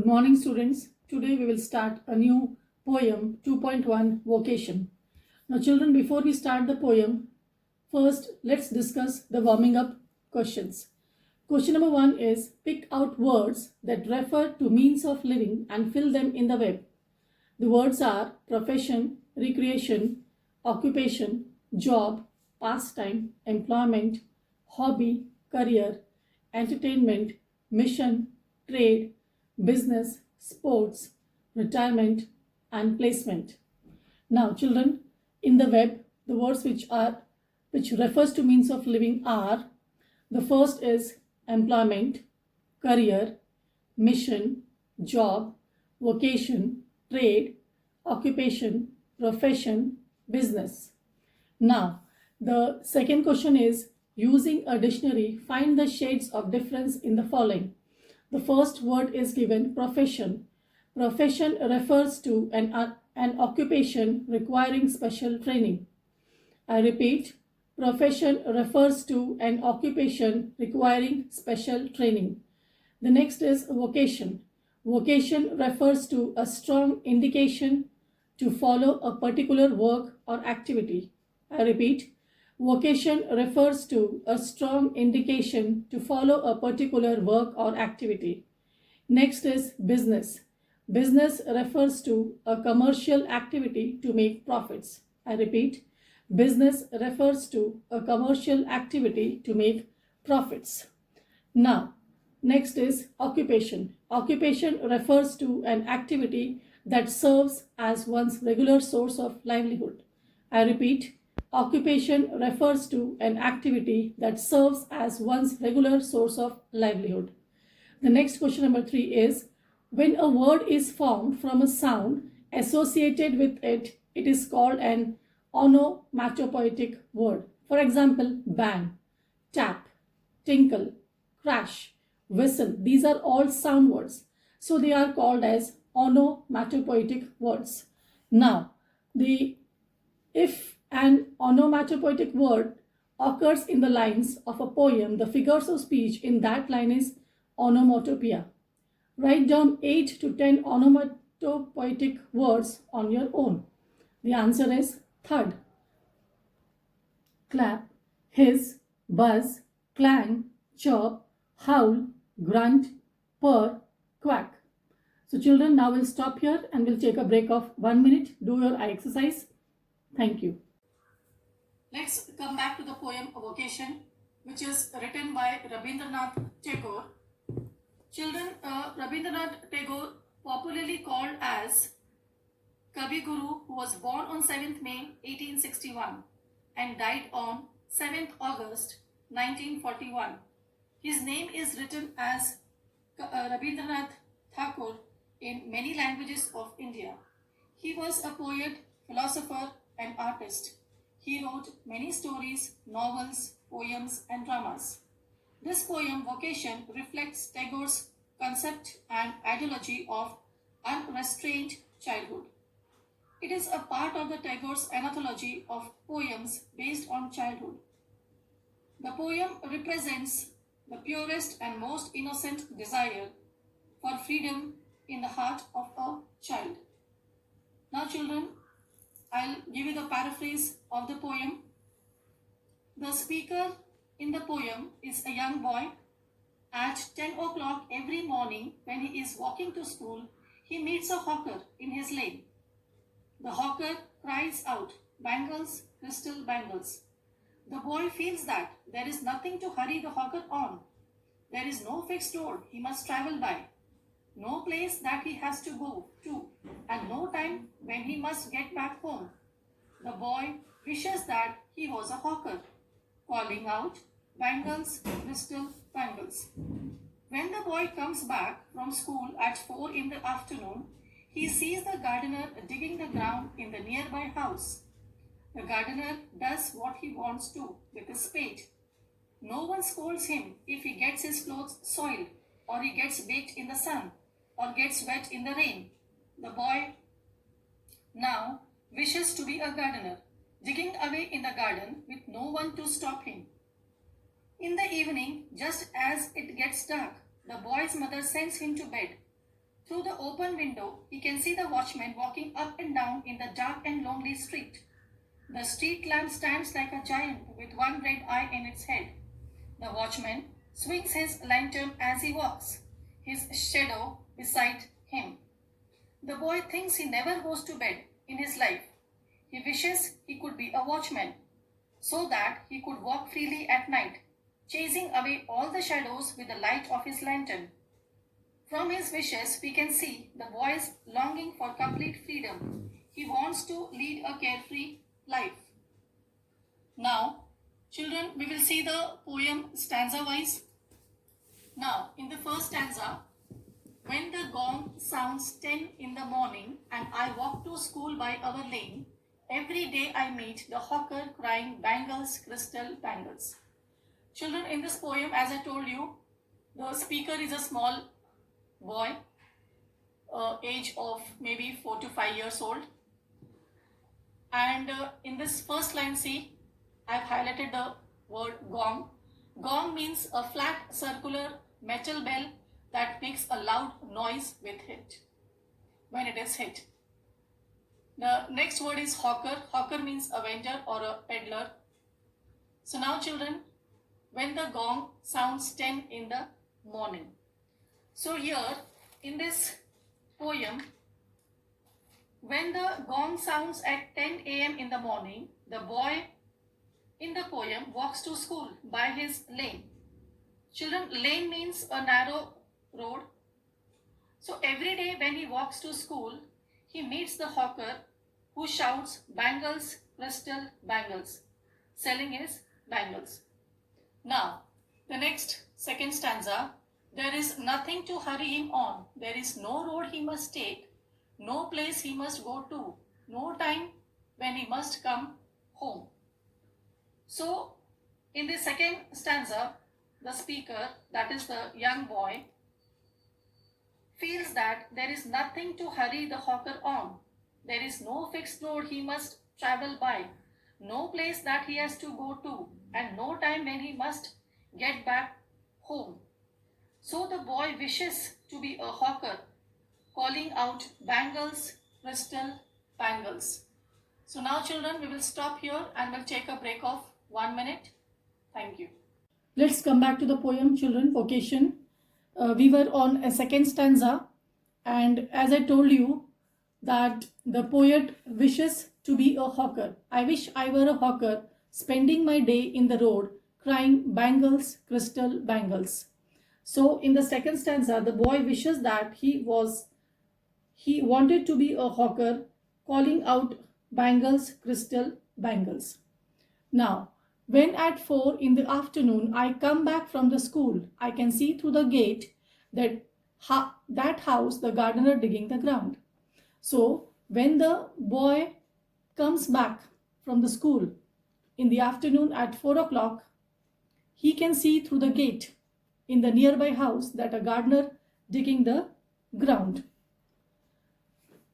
Good morning, students. Today we will start a new poem 2.1 Vocation. Now, children, before we start the poem, first let's discuss the warming up questions. Question number 1 is pick out words that refer to means of living and fill them in the web. The words are profession, recreation, occupation, job, pastime, employment, hobby, career, entertainment, mission, trade, business, sports, retirement, and placement. Now, children, in the web, the words which refers to means of living are the first is employment, career, mission, job, vocation, trade, occupation, profession, business. Now, the second question is using a dictionary, find the shades of difference in the following. The first word is given profession. Profession refers to an occupation requiring special training. I repeat, profession refers to an occupation requiring special training. The next is vocation. Vocation refers to a strong indication to follow a particular work or activity. I repeat, vocation refers to a strong indication to follow a particular work or activity. Next is business. Business refers to a commercial activity to make profits. I repeat, business refers to a commercial activity to make profits. Now, next is occupation. Occupation refers to an activity that serves as one's regular source of livelihood. I repeat, occupation refers to an activity that serves as one's regular source of livelihood. The next question number 3 is when a word is formed from a sound associated with it, it is called an onomatopoetic word. For example, bang, tap, tinkle, crash, whistle. These are all sound words. So they are called as onomatopoetic words. Now, if an onomatopoetic word occurs in the lines of a poem, the figures of speech in that line is onomatopoeia. Write down 8 to 10 onomatopoetic words on your own. The answer is thud, clap, hiss, buzz, clang, chirp, howl, grunt, purr, quack. So children, now we'll stop here and we'll take a break of 1 minute. Do your eye exercise. Thank you. Let's come back to the poem Vocation, which is written by Rabindranath Tagore. Children, Rabindranath Tagore, popularly called as Kavi Guru, who was born on 7th May 1861 and died on 7th August 1941. His name is written as Rabindranath Tagore in many languages of India. He was a poet, philosopher, and artist. He wrote many stories, novels, poems, and dramas. This poem, Vocation, reflects Tagore's concept and ideology of unrestrained childhood. It is a part of the Tagore's anthology of poems based on childhood. The poem represents the purest and most innocent desire for freedom in the heart of a child. Now, children, I'll give you the paraphrase of the poem. The speaker in the poem is a young boy. At 10 o'clock every morning, when he is walking to school, he meets a hawker in his lane. The hawker cries out, "Bangles, crystal bangles." The boy feels that there is nothing to hurry the hawker on. There is no fixed road he must travel by, no place that he has to go to, and no time when he must get back home. The boy wishes that he was a hawker, calling out, "Bangles, crystal bangles." When the boy comes back from school at 4 in the afternoon, he sees the gardener digging the ground in the nearby house. The gardener does what he wants to with his spade. No one scolds him if he gets his clothes soiled, or he gets baked in the sun, or gets wet in the rain. The boy now wishes to be a gardener, digging away in the garden with no one to stop him. In the evening, just as it gets dark, the boy's mother sends him to bed. Through the open window, he can see the watchman walking up and down in the dark and lonely street. The street lamp stands like a giant with one red eye in its head. The watchman swings his lantern as he walks, his shadow beside him. The boy thinks he never goes to bed in his life. He wishes he could be a watchman, so that he could walk freely at night, chasing away all the shadows with the light of his lantern. From his wishes, we can see the boy's longing for complete freedom. He wants to lead a carefree life. Now, children, we will see the poem stanza-wise. Now, in the first stanza, when the gong sounds 10 in the morning and I walk to school by our lane, every day I meet the hawker crying bangles, crystal bangles. Children, in this poem, as I told you, the speaker is a small boy, age of maybe 4 to 5 years old. And in this first line, see, I've highlighted the word gong. Gong means a flat circular metal bell that makes a loud noise with hit when it is hit. The next word is hawker. Hawker means a vendor or a peddler. So now children, when the gong sounds 10 in the morning. So here in this poem, when the gong sounds at 10 a.m. in the morning, the boy in the poem walks to school by his lane. Children, lane means a narrow road. So every day when he walks to school, he meets the hawker who shouts bangles, crystal bangles, selling his bangles. Now, the next second stanza, there is nothing to hurry him on. There is no road he must take, no place he must go to, no time when he must come home. So, in the second stanza, the speaker, that is the young boy, feels that there is nothing to hurry the hawker on. There is no fixed road he must travel by, no place that he has to go to, and no time when he must get back home. So the boy wishes to be a hawker, calling out bangles, crystal bangles. So now children, we will stop here and we'll take a break of 1 minute. Thank you. Let's come back to the poem, children, vocation. We were on a second stanza, and as I told you that the poet wishes to be a hawker. I wish I were a hawker, spending my day in the road, crying bangles, crystal bangles. So in the second stanza, the boy wishes that he wanted to be a hawker, calling out bangles, crystal bangles. Now, when at 4 in the afternoon I come back from the school, I can see through the gate that house the gardener digging the ground. So when the boy comes back from the school in the afternoon at 4 o'clock, he can see through the gate in the nearby house that a gardener digging the ground.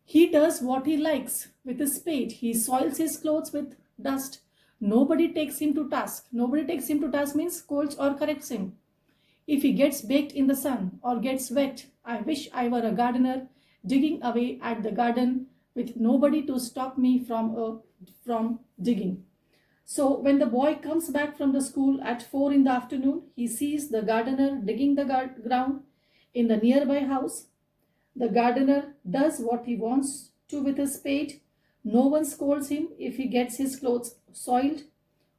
He does what he likes with his spade. He soils his clothes with dust. Nobody takes him to task. Nobody takes him to task means scolds or corrects him. If he gets baked in the sun or gets wet, I wish I were a gardener digging away at the garden with nobody to stop me from digging. So when the boy comes back from the school at 4 in the afternoon, he sees the gardener digging the ground in the nearby house. The gardener does what he wants to with his spade. No one scolds him if he gets his clothes soiled,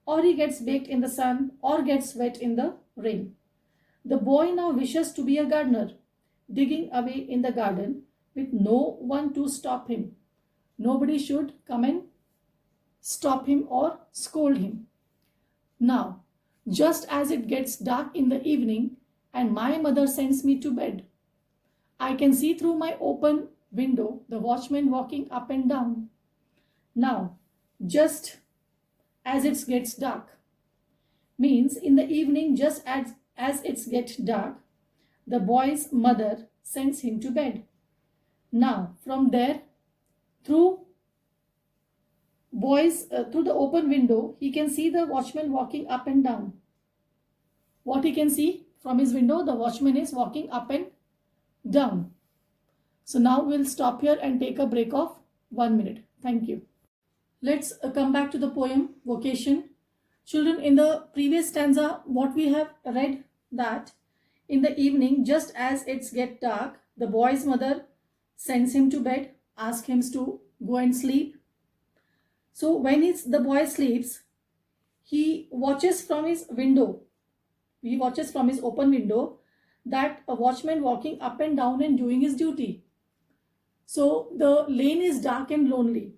or he gets baked in the sun, or gets wet in the rain. The boy now wishes to be a gardener, digging away in the garden with no one to stop him. Nobody should come and stop him or scold him. Now, just as it gets dark in the evening and my mother sends me to bed, I can see through my open window the watchman walking up and down. Now, just as it gets dark means in the evening, just as it gets dark, the boy's mother sends him to bed. Now, from there, through the open window, he can see the watchman walking up and down. What he can see from his window, the watchman is walking up and down. So now we'll stop here and take a break of 1 minute. Thank you. Let's come back to the poem Vocation. Children, in the previous stanza, what we have read that in the evening, just as it's get dark, the boy's mother sends him to bed, asks him to go and sleep. So when the boy sleeps, he watches from his window. He watches from his open window that a watchman walking up and down and doing his duty. So the lane is dark and lonely.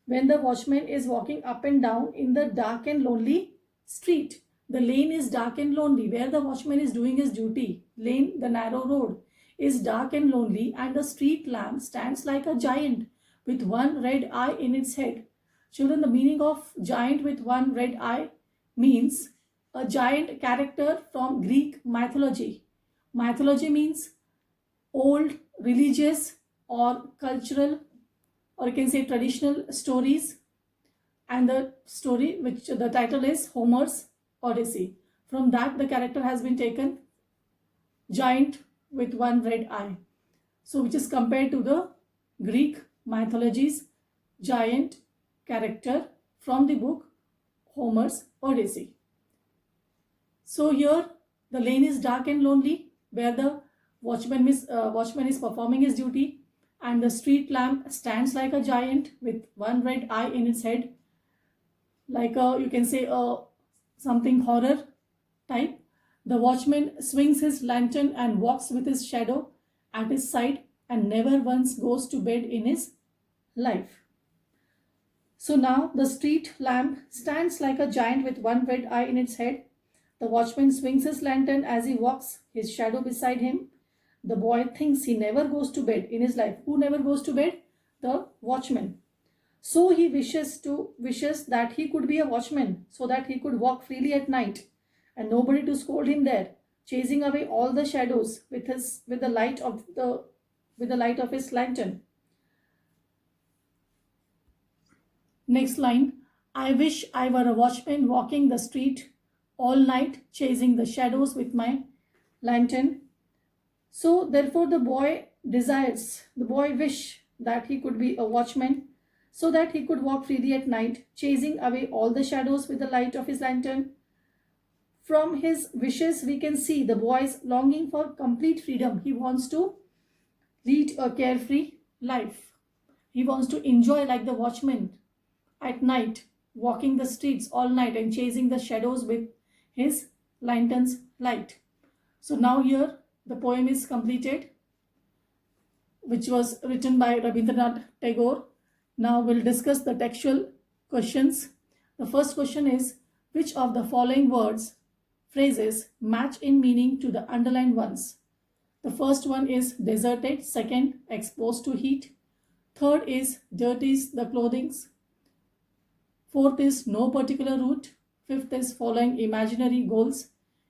When the watchman is walking up and down in the dark and lonely street, the lane is dark and lonely where the watchman is doing his duty. Lane, the narrow road, is dark and lonely, and the street lamp stands like a giant with one red eye in its head. Children, the meaning of giant with one red eye means a giant character from Greek mythology. Mythology means old religious or cultural, or you can say traditional stories, and the story which the title is Homer's Odyssey. From that the character has been taken, giant with one red eye. So which is compared to the Greek mythology's giant character from the book Homer's Odyssey. So here the lane is dark and lonely where the watchman is performing his duty, and the street lamp stands like a giant with one red eye in its head, like a, you can say a something horror type. The watchman swings his lantern and walks with his shadow at his side and never once goes to bed in his life. So now the street lamp stands like a giant with one red eye in its head. The watchman swings his lantern as he walks, his shadow beside him. The boy thinks he never goes to bed in his life. Who never goes to bed? The watchman. So he wishes that he could be a watchman so that he could walk freely at night and nobody to scold him there, chasing away all the shadows with the light of his lantern. Next line, I wish I were a watchman walking the street all night, chasing the shadows with my lantern. So therefore the boy wish that he could be a watchman so that he could walk freely at night, chasing away all the shadows with the light of his lantern. From his wishes we can see the boy's longing for complete freedom. He wants to lead a carefree life. He wants to enjoy like the watchman at night, walking the streets all night and chasing the shadows with his lantern's light. So now here the poem is completed, which was written by Rabindranath Tagore. Now we'll discuss the textual questions. The first question is, which of the following phrases match in meaning to the underlined ones? The first one is deserted, second, exposed to heat, third is dirties the clothings, fourth is no particular route, fifth is following imaginary goals,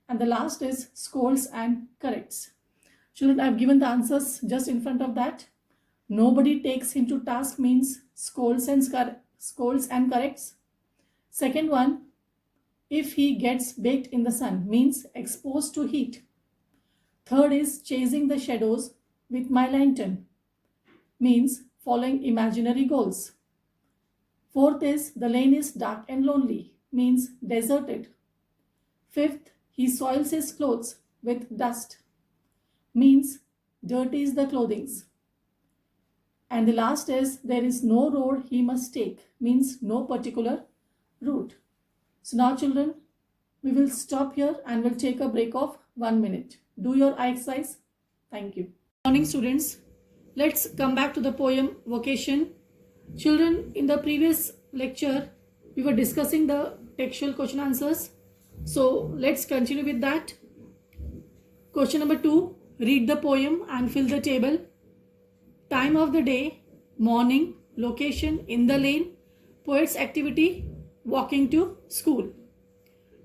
and the last is scolds and corrects. Children, I've given the answers just in front of that. Nobody takes him to task means scolds and corrects. Second one, if he gets baked in the sun means exposed to heat. Third is chasing the shadows with my lantern means following imaginary goals. Fourth is the lane is dark and lonely means deserted. Fifth, he soils his clothes with dust means dirties the clothings. And the last is there is no road he must take means no particular route. So now children, we will stop here and we'll take a break of 1 minute. Do your eye exercise. Thank you. Morning students, let's come back to the poem Vocation. Children, in the previous lecture we were discussing the textual question answers. So let's continue with that. Question number 2, read the poem and fill the table. Time of the day, morning, location, in the lane, poet's activity, walking to school.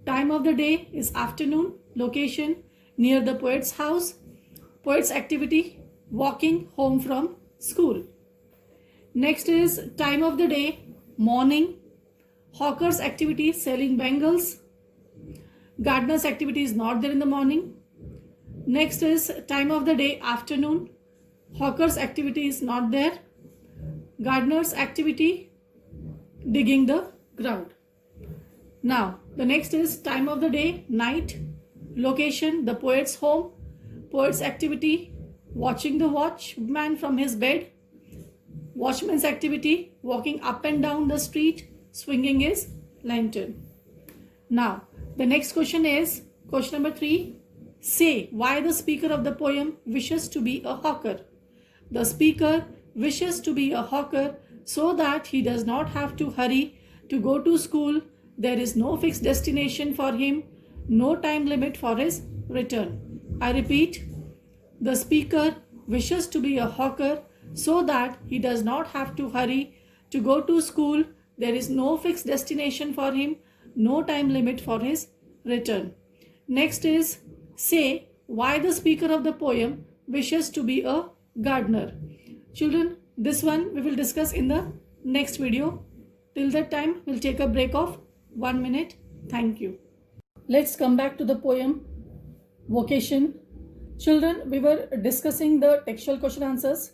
Time of the day is afternoon, location, near the poet's house, poet's activity, walking home from school. Next is time of the day, morning, hawker's activity, selling bangles. Gardener's activity is not there in the morning. Next is time of the day, afternoon, Hawker's activity is not there. Gardener's activity, digging the ground. Now, the next is time of the day, night. Location, the poet's home. Poet's activity, watching the watchman from his bed. Watchman's activity, walking up and down the street, swinging his lantern. Now, the next question is, question number 3. Say why the speaker of the poem wishes to be a hawker. The speaker wishes to be a hawker so that he does not have to hurry to go to school. There is no fixed destination for him, no time limit for his return. I repeat, the speaker wishes to be a hawker so that he does not have to hurry to go to school. There is no fixed destination for him, no time limit for his return. Next is, say why the speaker of the poem wishes to be a gardener. Children, this one we will discuss in the next video. Till that time, we'll take a break of 1 minute. Thank you. Let's come back to the poem Vocation. Children, we were discussing the textual question answers.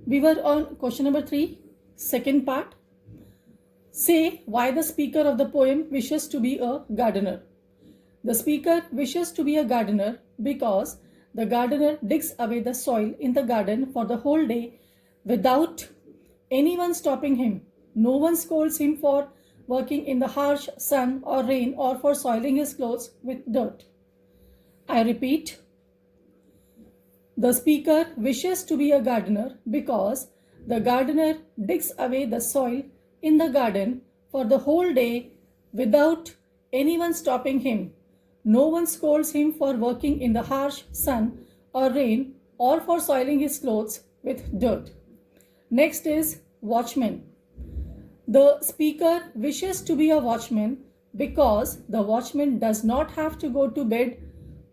We were on question number 3, second part. Say why the speaker of the poem wishes to be a gardener. The speaker wishes to be a gardener because the gardener digs away the soil in the garden for the whole day without anyone stopping him. No one scolds him for working in the harsh sun or rain or for soiling his clothes with dirt. I repeat, the speaker wishes to be a gardener because the gardener digs away the soil in the garden for the whole day without anyone stopping him. No one scolds him for working in the harsh sun or rain or for soiling his clothes with dirt. Next is watchman. The speaker wishes to be a watchman because the watchman does not have to go to bed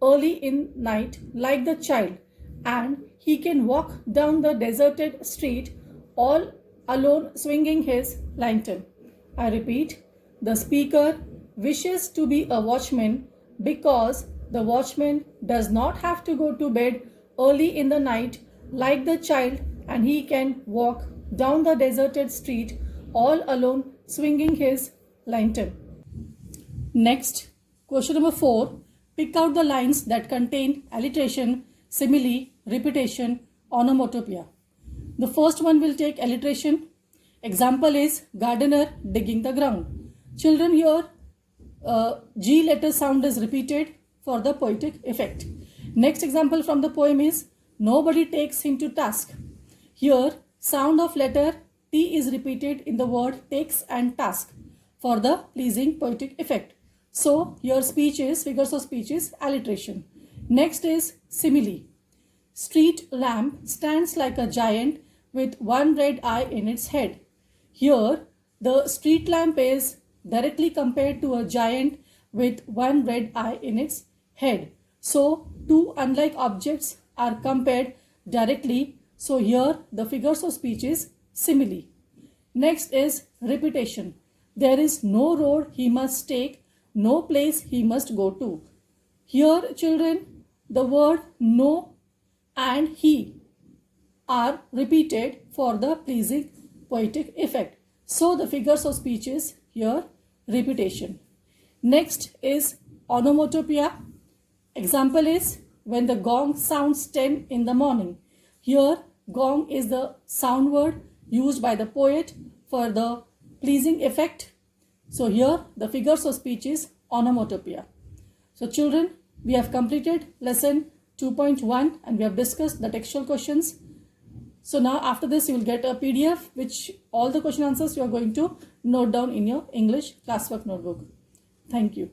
early in night like the child, and he can walk down the deserted street all alone swinging his lantern. I repeat, the speaker wishes to be a watchman because the watchman does not have to go to bed early in the night like the child, and he can walk down the deserted street all alone swinging his lantern. Next, question number 4. Pick out the lines that contain alliteration, simile, repetition, onomatopoeia. The first one will take alliteration. Example is gardener digging the ground. Children, here G letter sound is repeated for the poetic effect. Next example from the poem is nobody takes him to task. Here sound of letter T is repeated in the word takes and task for the pleasing poetic effect. So your speech is, figures of speech is alliteration. Next is simile. Street lamp stands like a giant with one red eye in its head. Here the street lamp is directly compared to a giant with one red eye in its head. So two unlike objects are compared directly. So here the figures of speech is simile. Next is repetition. There is no road he must take, no place he must go to. Here, children, the word no and he are repeated for the pleasing poetic effect. So the figures of speech is here repetition. Next is onomatopoeia. Example is when the gong sounds 10 in the morning. Here gong is the sound word used by the poet for the pleasing effect. So here the figures of speech is onomatopoeia. So children, we have completed lesson 2.1 and we have discussed the textual questions. So now after this you will get a PDF which all the question answers you are going to note down in your English classwork notebook. Thank you.